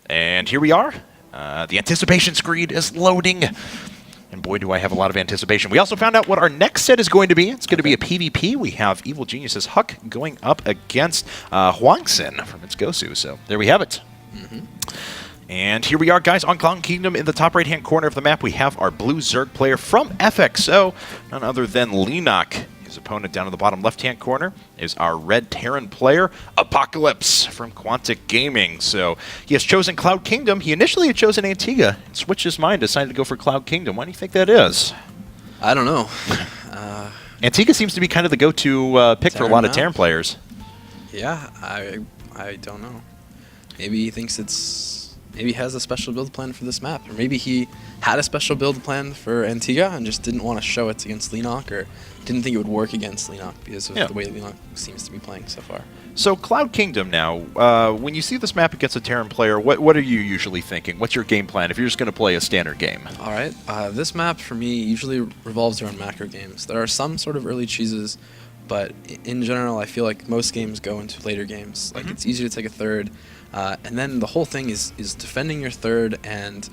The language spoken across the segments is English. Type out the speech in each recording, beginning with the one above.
And here we are. The anticipation screen is loading. And boy, do I have a lot of anticipation. We also found out what our next set is going to be. It's going to be a PvP. We have Evil Genius's Huck going up against Huangsin from its Gosu. So there we have it. And here we are, guys, on Cloud Kingdom. In the top right-hand corner of the map, we have our blue Zerg player from FXO, none other than Leenock. His opponent down in the bottom left-hand corner is our red Terran player, Apocalypse from Quantic Gaming. So he has chosen Cloud Kingdom. He initially had chosen Antigua and switched his mind, decided to go for Cloud Kingdom. Why do you think that is? I don't know. Antigua seems to be kind of the go-to pick for a lot of Terran players. Yeah, I don't know. Maybe he thinks maybe he has a special build plan for this map. Or maybe he had a special build plan for Antigua and just didn't want to show it against Leenock, or didn't think it would work against Leenock because of the way Leenock seems to be playing so far. So Cloud Kingdom now, when you see this map against a Terran player, what are you usually thinking? What's your game plan if you're just going to play a standard game? All right. This map for me usually revolves around macro games. There are some sort of early cheeses, but in general I feel like most games go into later games. Like it's easy to take a third. And then the whole thing is defending your third and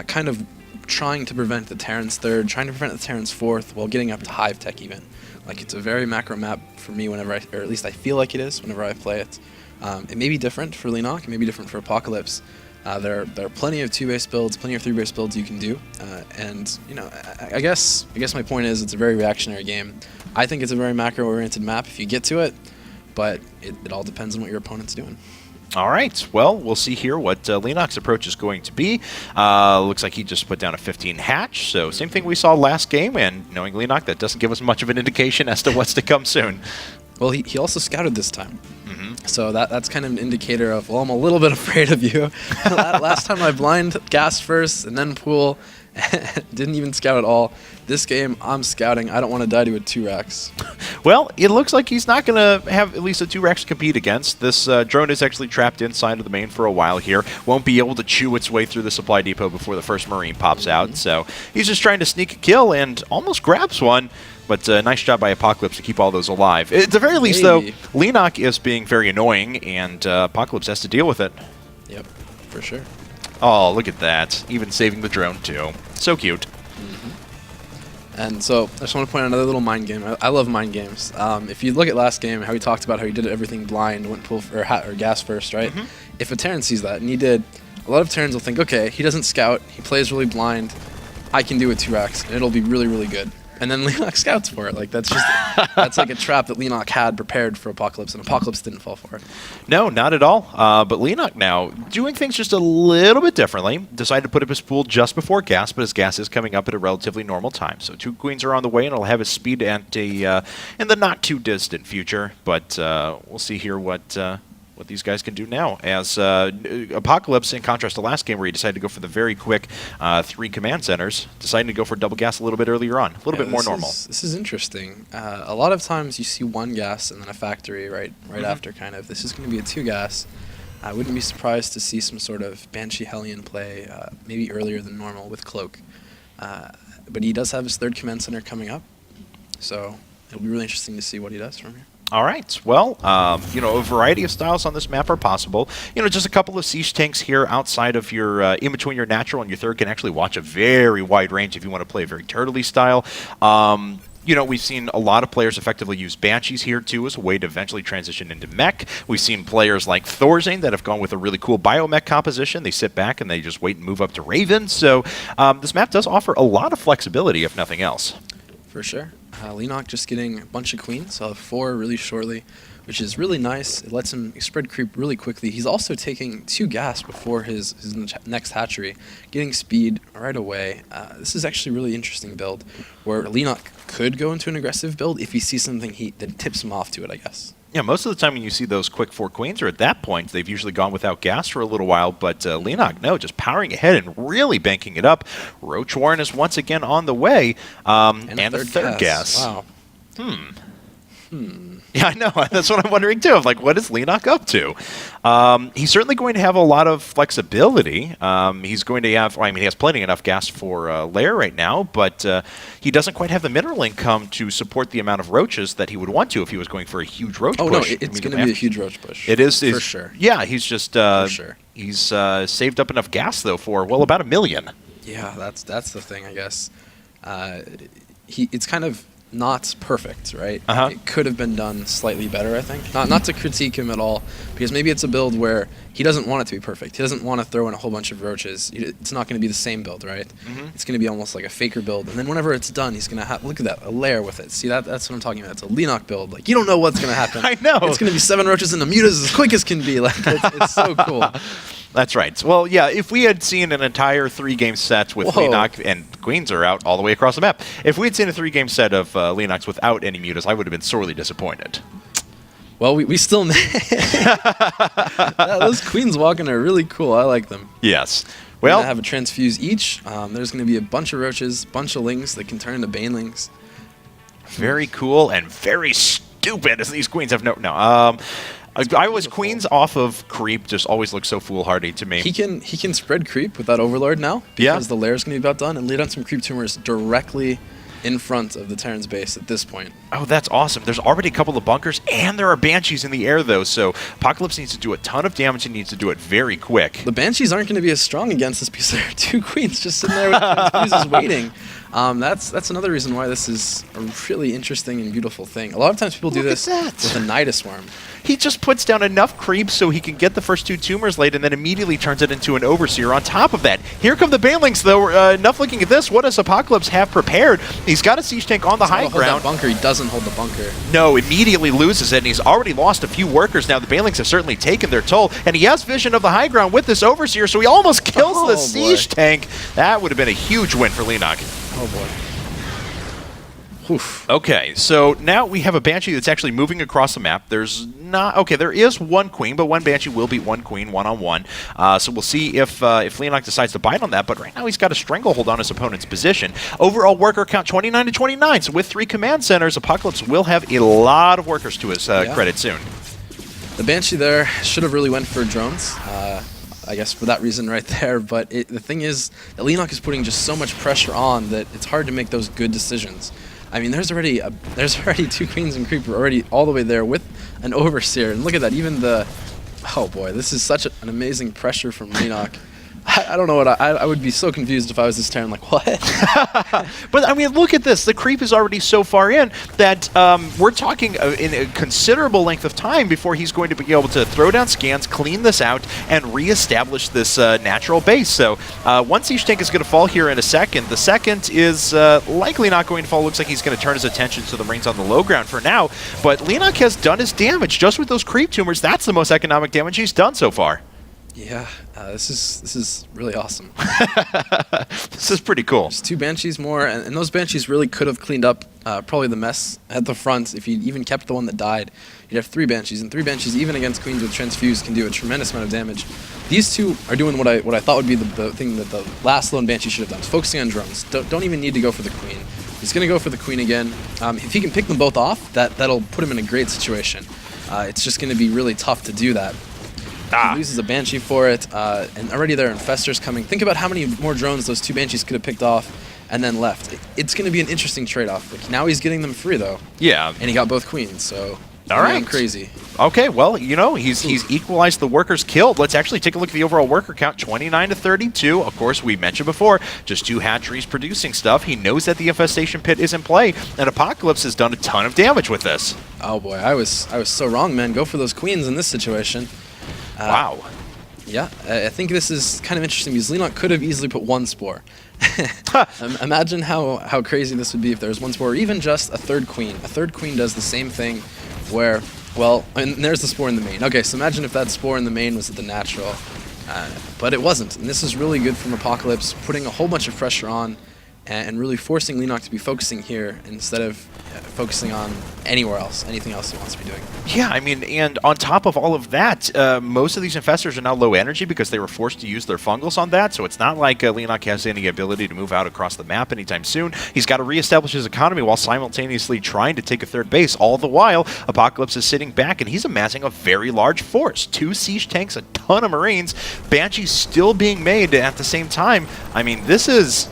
kind of trying to prevent the Terran's third, trying to prevent the Terran's fourth while getting up to Hive Tech even. Like it's a very macro map for me whenever or at least I feel like it is whenever I play it. It may be different for Leenock, it may be different for Apocalypse. There are plenty of 2-base builds, plenty of 3-base builds you can do. And you know, I guess my point is it's a very reactionary game. I think it's a very macro-oriented map if you get to it, but it all depends on what your opponent's doing. All right. Well, we'll see here what Leenock's approach is going to be. Looks like he just put down a 15 hatch. So same thing we saw last game. And knowing Leenock, that doesn't give us much of an indication as to what's to come soon. Well, he also scouted this time. So that's kind of an indicator of, well, I'm a little bit afraid of you. Last time I blind gassed first and then pool. Didn't even scout at all. This game, I'm scouting. I don't want to die to a 2-Rax. Well, it looks like he's not going to have at least a 2-Rax to compete against. This drone is actually trapped inside of the main for a while here. Won't be able to chew its way through the supply depot before the first Marine pops out. So he's just trying to sneak a kill and almost grabs one. But nice job by Apocalypse to keep all those alive. At the very least, though, Leenock is being very annoying, and Apocalypse has to deal with it. Yep, for sure. Oh, look at that. Even saving the drone, too. So cute. And so I just want to point out another little mind game. I love mind games. If you look at last game, how he talked about how he did everything blind, went pool or gas first, right? If a Terran sees that, and he did, a lot of Terrans will think, okay, he doesn't scout, he plays really blind, I can do a 2-Rax, and it'll be really, really good. And then Leenock scouts for it. Like that's just that's like a trap that Leenock had prepared for Apocalypse, and Apocalypse didn't fall for it. No, not at all. But Leenock now doing things just a little bit differently. Decided to put up his pool just before gas, but his gas is coming up at a relatively normal time. So 2 queens are on the way, and it'll have his speed at a in the not too distant future. But we'll see here what these guys can do now. As Apocalypse, in contrast to last game where he decided to go for the very quick 3 command centers, deciding to go for double gas a little bit earlier on. A little bit more normal. This is interesting. A lot of times you see 1 gas and then a factory right after kind of. This is going to be a 2 gas. I wouldn't be surprised to see some sort of Banshee Hellion play maybe earlier than normal with Cloak. But he does have his 3rd command center coming up. So it'll be really interesting to see what he does from here. All right. Well, you know, a variety of styles on this map are possible. You know, just a couple of siege tanks here outside of your, in between your natural and your third can actually watch a very wide range if you want to play a very turtley style. You know, we've seen a lot of players effectively use Banshees here, too, as a way to eventually transition into mech. We've seen players like Thorzane that have gone with a really cool biomech composition. They sit back and they just wait and move up to Raven. So this map does offer a lot of flexibility, if nothing else. For sure. Leenock just getting a bunch of queens, so I'll have 4 really shortly, which is really nice. It lets him spread creep really quickly. He's also taking 2 gas before his next hatchery, getting speed right away. This is actually a really interesting build, where Leenock could go into an aggressive build if he sees something that tips him off to it, I guess. Yeah, most of the time when you see those quick 4 queens, or at that point, they've usually gone without gas for a little while, but Leenock, no, just powering ahead and really banking it up. Roach Warren is once again on the way, and a third gas. Wow. Yeah, I know. That's what I'm wondering, too. Like, what is Leenock up to? He's certainly going to have a lot of flexibility. He's going to have, well, I mean, he has plenty enough gas for Lair right now, but he doesn't quite have the mineral income to support the amount of roaches that he would want to if he was going for a huge roach push. Oh, no, it's going to be a huge roach push. It is. For sure. Yeah, he's just... for sure. He's saved up enough gas, though, for, well, about $1 million. Yeah, that's the thing, I guess. It's kind of not perfect, right? It could have been done slightly better, I think. Not to critique him at all, because maybe it's a build where he doesn't want it to be perfect. He doesn't want to throw in a whole bunch of roaches. It's not going to be the same build, right? It's going to be almost like a faker build, and then whenever it's done, he's going to have, look at that, a lair with it. See, that's what I'm talking about. It's a Leenock build. Like, you don't know what's going to happen. I know. It's going to be 7 roaches and the mutas as quick as can be. Like, it's so cool. That's right. Well, yeah, if we had seen an entire 3-game set with Leenock, and Queens are out all the way across the map, if we had seen a 3-game set of Leenox without any mutas, I would have been sorely disappointed. Well, we still those Queens walking are really cool. I like them. Yes. We're Well, gonna have a transfuse each. There's gonna be a bunch of roaches, bunch of lings that can turn into banelings. very cool and very stupid, as these Queens have no. I was Queens off of creep just always look so foolhardy to me. He can spread creep with that overlord now because the lair's gonna be about done and lead on some creep tumors directly in front of the Terran's base at this point. Oh, that's awesome. There's already a couple of bunkers, and there are Banshees in the air, though, so Apocalypse needs to do a ton of damage and needs to do it very quick. The Banshees aren't going to be as strong against this because there are 2 Queens just sitting there with transfuses waiting. That's another reason why this is a really interesting and beautiful thing. A lot of times people do this with a Nidus Worm. He just puts down enough creeps so he can get the first 2 tumors laid and then immediately turns it into an Overseer on top of that. Here come the Banelings, though. Enough looking at this. What does Apocalypse have prepared? He's got a siege tank on the high ground. Hold that bunker. He doesn't hold the bunker. No, immediately loses it, and he's already lost a few workers now. The Banelings have certainly taken their toll, and he has vision of the high ground with this Overseer, so he almost kills the siege tank. That would have been a huge win for Leenock. Oh, boy. Oof. Okay, so now we have a Banshee that's actually moving across the map. There's not... Okay, there is 1 Queen, but 1 Banshee will beat 1 Queen one-on-one. So we'll see if Leenock decides to bite on that, but right now he's got a stranglehold on his opponent's position. Overall worker count 29 to 29, so with 3 command centers, Apocalypse will have a lot of workers to his credit soon. The Banshee there should have really went for drones. I guess for that reason right there, but the thing is that Leenock is putting just so much pressure on that it's hard to make those good decisions. I mean, there's already 2 Queens and Creeper already all the way there with an Overseer, and look at that, even the... Oh boy, this is such an amazing pressure from Leenock. I don't know what I would be so confused if I was this Terran, like, what? But, I mean, look at this. The creep is already so far in that we're talking in a considerable length of time before he's going to be able to throw down scans, clean this out, and reestablish this natural base. So one siege tank is going to fall here in a second. The second is likely not going to fall. Looks like he's going to turn his attention to the rings on the low ground for now. But Leenock has done his damage just with those creep tumors. That's the most economic damage he's done so far. Yeah, this is really awesome. This is pretty cool. There's 2 Banshees more, and those Banshees really could have cleaned up probably the mess at the front if you even kept the one that died. You'd have 3 Banshees, and 3 Banshees, even against Queens with Transfuse, can do a tremendous amount of damage. These 2 are doing what I thought would be the thing that the last lone Banshee should have done, is focusing on drones. Don't even need to go for the Queen. He's going to go for the Queen again. If he can pick them both off, that'll put him in a great situation. It's just going to be really tough to do that. He loses a Banshee for it, and already there are Infestors coming. Think about how many more drones those 2 Banshees could have picked off and then left. It's going to be an interesting trade-off. Like, now he's getting them free, though. Yeah. And he got both Queens, so... All right. Crazy. Okay, well, you know, he's equalized the workers killed. Let's actually take a look at the overall worker count, 29 to 32. Of course, we mentioned before, just 2 hatcheries producing stuff. He knows that the Infestation Pit is in play, and Apocalypse has done a ton of damage with this. Oh, boy, I was so wrong, man. Go for those Queens in this situation. Wow. Yeah, I think this is kind of interesting because Leenock could have easily put 1 Spore. Imagine how crazy this would be if there was 1 Spore, or even just a 3rd Queen. A 3rd Queen does the same thing where, well, and there's the Spore in the main. Okay, so imagine if that Spore in the main was the natural, but it wasn't. And this is really good from Apocalypse, putting a whole bunch of pressure on and really forcing Leenock to be focusing here instead of focusing on anywhere else, anything else he wants to be doing. Yeah, I mean, and on top of all of that, most of these Infestors are now low energy because they were forced to use their fungals on that, so it's not like Leenock has any ability to move out across the map anytime soon. He's got to reestablish his economy while simultaneously trying to take a 3rd base. All the while, Apocalypse is sitting back, and he's amassing a very large force. 2 siege tanks, a ton of Marines, Banshees still being made at the same time. I mean, this is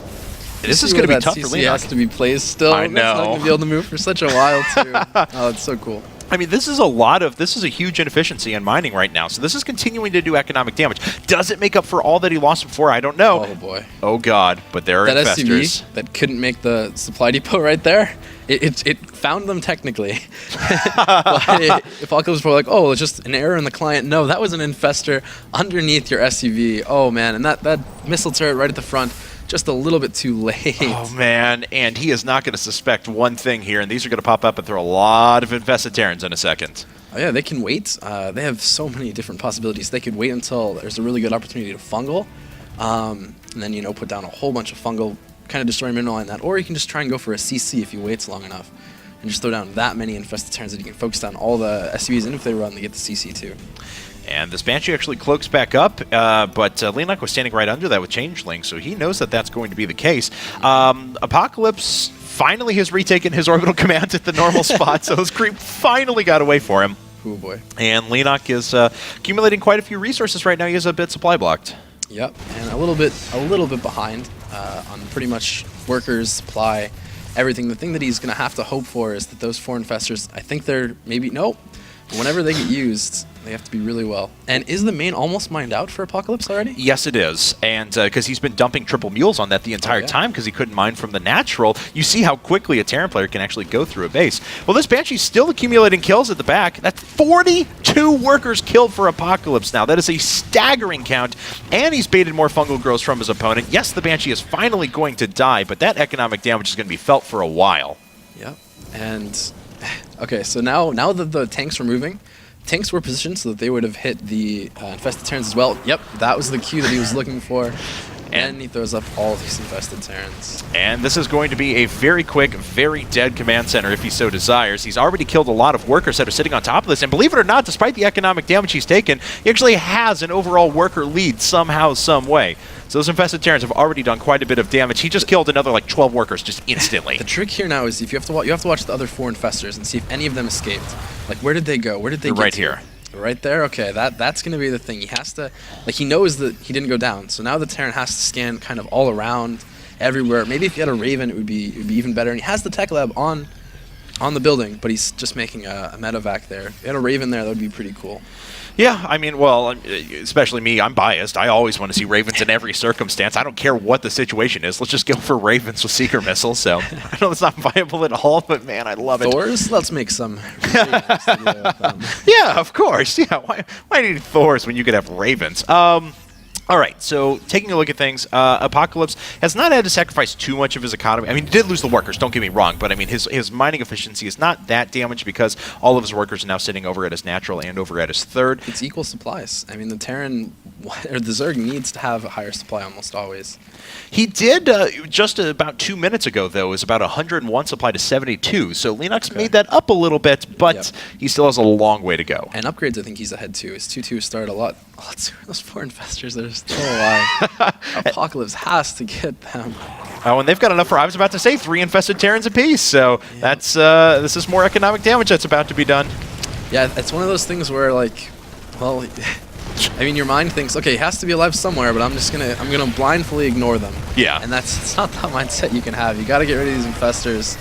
going to be tough for Leenock. He has to be placed still. I know. That's not going to be able to move for such a while, too. Oh, it's so cool. I mean, this is a huge inefficiency in mining right now, so this is continuing to do economic damage. Does it make up for all that he lost before? I don't know. Oh boy. Oh god, but there are That infestors. SUV that couldn't make the supply depot right there, it found them technically. But Apocalypse were like, oh, it's just an error in the client. No, that was an infestor underneath your SUV. Oh man, and that missile turret right at the front, just a little bit too late. Oh man, and he is not going to suspect one thing here, and these are going to pop up and throw a lot of infested Terrans in a second. Oh yeah, they can wait. They have so many different possibilities. They could wait until there's a really good opportunity to fungal, and then, you know, put down a whole bunch of fungal, kind of destroy mineral line that, or you can just try and go for a CC if you wait long enough, and just throw down that many infested Terrans that you can focus down all the SUVs, and if they run, they get the CC too. And this Banshee actually cloaks back up, but Leenock was standing right under that with Changeling, so he knows that that's going to be the case. Apocalypse finally has retaken his orbital command at the normal spot, so his creep finally got away for him. Oh boy. And Leenock is accumulating quite a few resources right now. He has a bit supply blocked. Yep, and a little bit behind on pretty much workers, supply, everything. The thing that he's going to have to hope for is that those 4 infestors, I think they're maybe, nope, but whenever they get used, they have to be really well. And is the main almost mined out for Apocalypse already? Yes, it is. And because he's been dumping triple mules on that the entire time because he couldn't mine from the natural, you see how quickly a Terran player can actually go through a base. Well, this Banshee's still accumulating kills at the back. That's 42 workers killed for Apocalypse now. That is a staggering count. And he's baited more fungal growth from his opponent. Yes, the Banshee is finally going to die, but that economic damage is going to be felt for a while. Yep. And okay, so now that the tanks were moving, tanks were positioned so that they would have hit the infested Terrans as well. Yep, that was the cue that he was looking for. And he throws up all these infested Terrans. And this is going to be a very quick, very dead command center if he so desires. He's already killed a lot of workers that are sitting on top of this. And believe it or not, despite the economic damage he's taken, he actually has an overall worker lead somehow, some way. So those infested Terrans have already done quite a bit of damage. He just killed another like 12 workers just instantly. The trick here now is if you have to watch the other 4 infestors and see if any of them escaped. Like, where did they go? Where did they get right to? here. Right there? Okay, that's going to be the thing. He has to, like, he knows that he didn't go down. So now the Terran has to scan kind of all around, everywhere. Maybe if he had a Raven, it would be even better. And he has the tech lab on the building, but he's just making a medevac there. If he had a Raven there, that would be pretty cool. Yeah, I mean, well, especially me, I'm biased. I always want to see Ravens in every circumstance. I don't care what the situation is. Let's just go for Ravens with Seeker missiles. So I know it's not viable at all, but man, I love it. Thors? Let's make some. Yeah, of course. Yeah, why need Thors when you could have Ravens? All right, so taking a look at things, Apocalypse has not had to sacrifice too much of his economy. I mean, he did lose the workers, don't get me wrong, but I mean, his mining efficiency is not that damaged because all of his workers are now sitting over at his natural and over at his third. It's equal supplies. I mean, the Terran, or the Zerg needs to have a higher supply almost always. He did, just about 2 minutes ago, though, is about 101 supply to 72, so Leenock's made that up a little bit, but he still has a long way to go. And upgrades, I think he's ahead too. His 2-2 started a lot sooner. Those 4 infestors that are still alive. Apocalypse has to get them. Oh, and they've got enough for, I was about to say, 3 infested Terrans apiece, so that's this is more economic damage that's about to be done. Yeah, it's one of those things where, like, well, I mean, your mind thinks, okay, he has to be alive somewhere, but I'm gonna blindly ignore them. Yeah. And it's not that mindset you can have. You got to get rid of these infestors,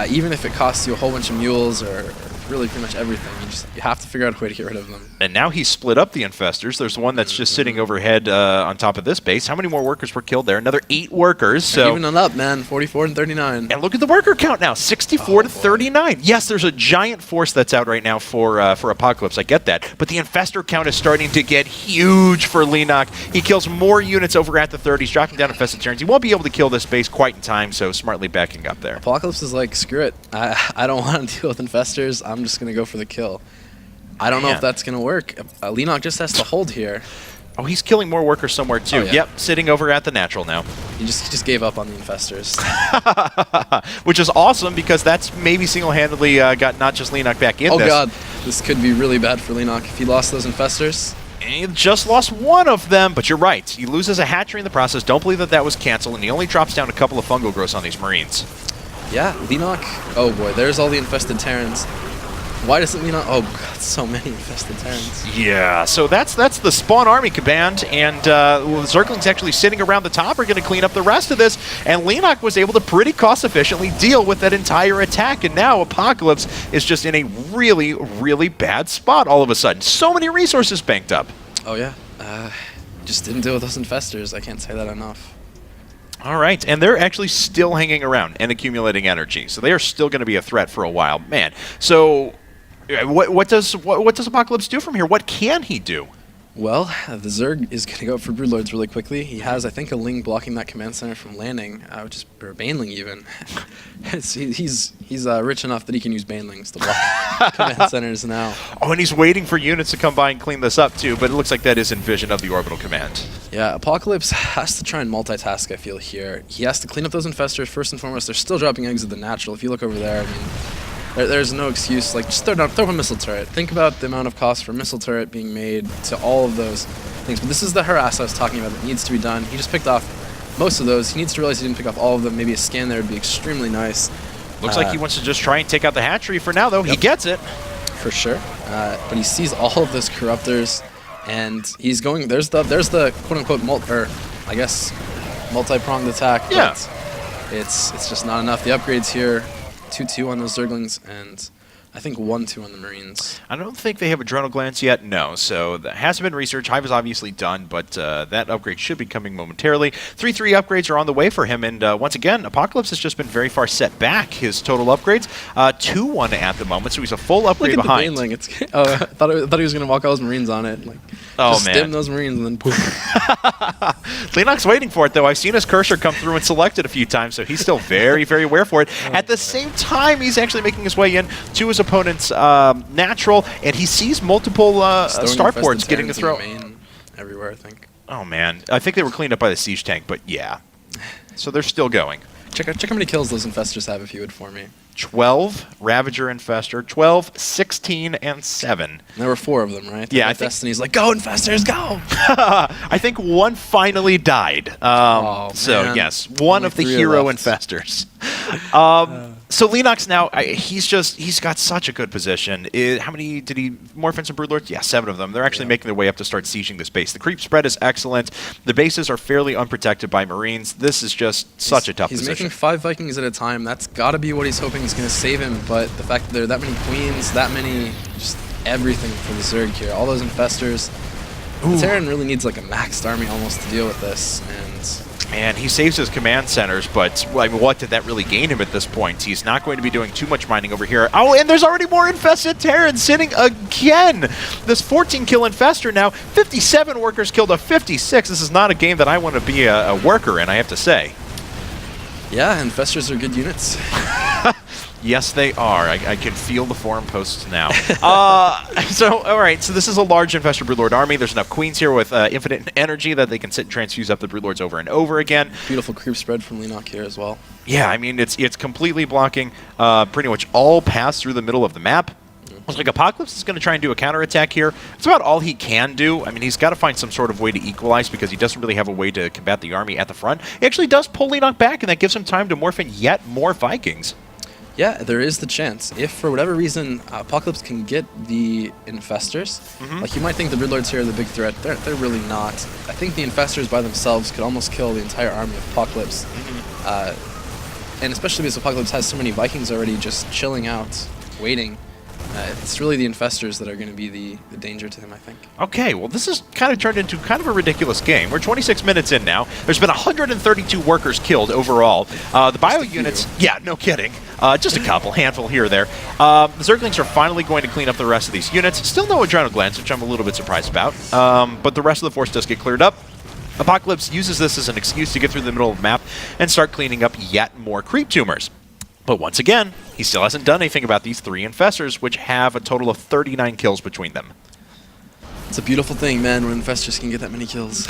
even if it costs you a whole bunch of mules or really pretty much everything. You have to figure out a way to get rid of them. And now he's split up the infestors. There's one that's just sitting overhead on top of this base. How many more workers were killed there? Another 8 workers. So even up, man. 44 and 39. And look at the worker count now, 64 to 39. Yes, there's a giant force that's out right now for Apocalypse. I get that, but the infestor count is starting to get huge for Leenock. He kills more units over at the 30s, dropping down infested Terrans. He won't be able to kill this base quite in time, so smartly backing up there. Apocalypse is like, screw it. I don't want to deal with infestors. I'm just gonna go for the kill. I don't know if that's going to work. Leenock just has to hold here. Oh, he's killing more workers somewhere, too. Oh, yeah. Yep, sitting over at the natural now. He just gave up on the infestors. Which is awesome, because that's maybe single-handedly got not just Leenock back in this. Oh, God. This could be really bad for Leenock if he lost those infestors. And he just lost one of them, but you're right. He loses a hatchery in the process. Don't believe that was canceled, and he only drops down a couple of fungal growths on these Marines. Yeah, Leenock. Oh, boy. There's all the infested Terrans. Why doesn't Leenock? Oh god, so many infested Terrans. Yeah, so that's the spawn army command, and the Zerglings actually sitting around the top are going to clean up the rest of this, and Leenock was able to pretty cost-efficiently deal with that entire attack, and now Apocalypse is just in a really, really bad spot all of a sudden. So many resources banked up. Oh yeah. just didn't deal with those infestors. I can't say that enough. All right, and they're actually still hanging around and accumulating energy, so they are still going to be a threat for a while, man. So, what does Apocalypse do from here? What can he do? Well, the Zerg is going to go for Broodlords really quickly. He has, I think, a Ling blocking that command center from landing, which is or Baneling even. he's rich enough that he can use Banelings to block command centers now. Oh, and he's waiting for units to come by and clean this up too, but it looks like that is in vision of the orbital command. Yeah, Apocalypse has to try and multitask, I feel, here. He has to clean up those infestors first and foremost. They're still dropping eggs at the natural. If you look over there, I mean, there's no excuse. Like, just throw a missile turret. Think about the amount of cost for a missile turret being made to all of those things. But this is the harass I was talking about that needs to be done. He just picked off most of those. He needs to realize he didn't pick off all of them. Maybe a scan there would be extremely nice. Looks like he wants to just try and take out the hatchery for now, though. Yep. He gets it. For sure. But he sees all of those corruptors, and he's going. There's the quote-unquote multi-pronged attack. Yeah. But it's just not enough. The upgrades here. 2-2 on those Zerglings, and I think 1-2 on the Marines. I don't think they have Adrenal Glands yet, no. So that hasn't been research. Hive is obviously done, but that upgrade should be coming momentarily. 3-3 upgrades are on the way for him, and once again, Apocalypse has just been very far set back. His total upgrades, 2-1 at the moment, so he's a full upgrade behind. Look at the Baneling. I thought he was going to walk all those Marines on it. Like, just stim those Marines and then poof. Leenock's waiting for it, though. I've seen his cursor come through and select it a few times, so he's still very, very aware for it. At the same time, he's actually making his way in to his opponent's natural, and he sees multiple starports getting to throw. Everywhere, I think. Oh, man. I think they were cleaned up by the siege tank, but yeah. So they're still going. Check how many kills those infestors have, if you would, for me. 12, Ravager, Infestor, 12, 16, and 7. And there were 4 of them, right? Yeah, I think Destiny's like, go, Infestors, go! I think one finally died. So, yes, one of the hero Infestors. So Leenock's now, he's got such a good position. How many did he morph into Broodlords? Yeah, 7 of them. They're actually making their way up to start sieging this base. The creep spread is excellent. The bases are fairly unprotected by Marines. This is just such a tough position. He's making 5 Vikings at a time. That's got to be what he's hoping is going to save him, but the fact that there are that many Queens, that many, just everything for the Zerg here, all those Infestors. The Terran really needs like a maxed army almost to deal with this, and he saves his command centers, but I mean, what did that really gain him at this point? He's not going to be doing too much mining over here. Oh, and there's already more infested Terrans sitting again. This 14-kill infestor now, 57 workers killed a 56. This is not a game that I want to be a worker in, I have to say. Yeah, infestors are good units. Yes, they are. I can feel the forum posts now. So, all right. So this is a large Infestor Broodlord army. There's enough queens here with infinite energy that they can sit and transfuse up the Broodlords over and over again. Beautiful creep spread from Leenock here as well. Yeah, I mean, it's completely blocking pretty much all paths through the middle of the map. Looks like Apocalypse is going to try and do a counterattack here. It's about all he can do. I mean, he's got to find some sort of way to equalize because he doesn't really have a way to combat the army at the front. He actually does pull Leenock back, and that gives him time to morph in yet more Vikings. Yeah, there is the chance. If, for whatever reason, Apocalypse can get the Infestors, like you might think the Broodlords here are the big threat, they're really not. I think the Infestors by themselves could almost kill the entire army of Apocalypse. And especially because Apocalypse has so many Vikings already just chilling out, waiting. It's really the Infestors that are going to be the danger to him, I think. Okay, well, this has kind of turned into kind of a ridiculous game. We're 26 minutes in now. There's been 132 workers killed overall. The bio units, yeah, no kidding. Just a couple, handful here or there. The Zerglings are finally going to clean up the rest of these units. Still no Adrenal Glands, which I'm a little bit surprised about. But the rest of the force does get cleared up. Apocalypse uses this as an excuse to get through the middle of the map and start cleaning up yet more creep tumors. But once again, he still hasn't done anything about these 3 Infestors, which have a total of 39 kills between them. It's a beautiful thing, man, when Infestors can get that many kills.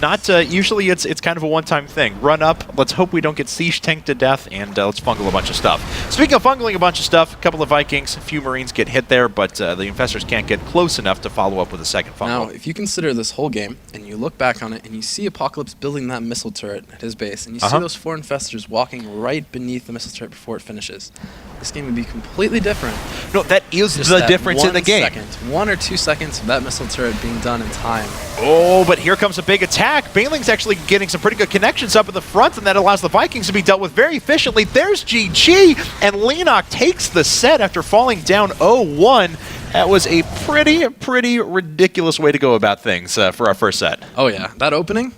Not usually it's kind of a one-time thing. Run up, let's hope we don't get siege tanked to death, and let's fungal a bunch of stuff. Speaking of fungling a bunch of stuff, a couple of Vikings, a few Marines get hit there, but the Infestors can't get close enough to follow up with a second fungal. Now, if you consider this whole game, and you look back on it, and you see Apocalypse building that missile turret at his base, and you see those 4 Infestors walking right beneath the missile turret before it finishes, this game would be completely different. No, that is just the difference in the game. 1 or 2 seconds of that missile turret being done in time. Oh, but here comes a big attack. Baneling's actually getting some pretty good connections up in the front, and that allows the Vikings to be dealt with very efficiently. There's GG, and Leenock takes the set after falling down 0-1. That was a pretty ridiculous way to go about things for our first set. Oh yeah, that opening.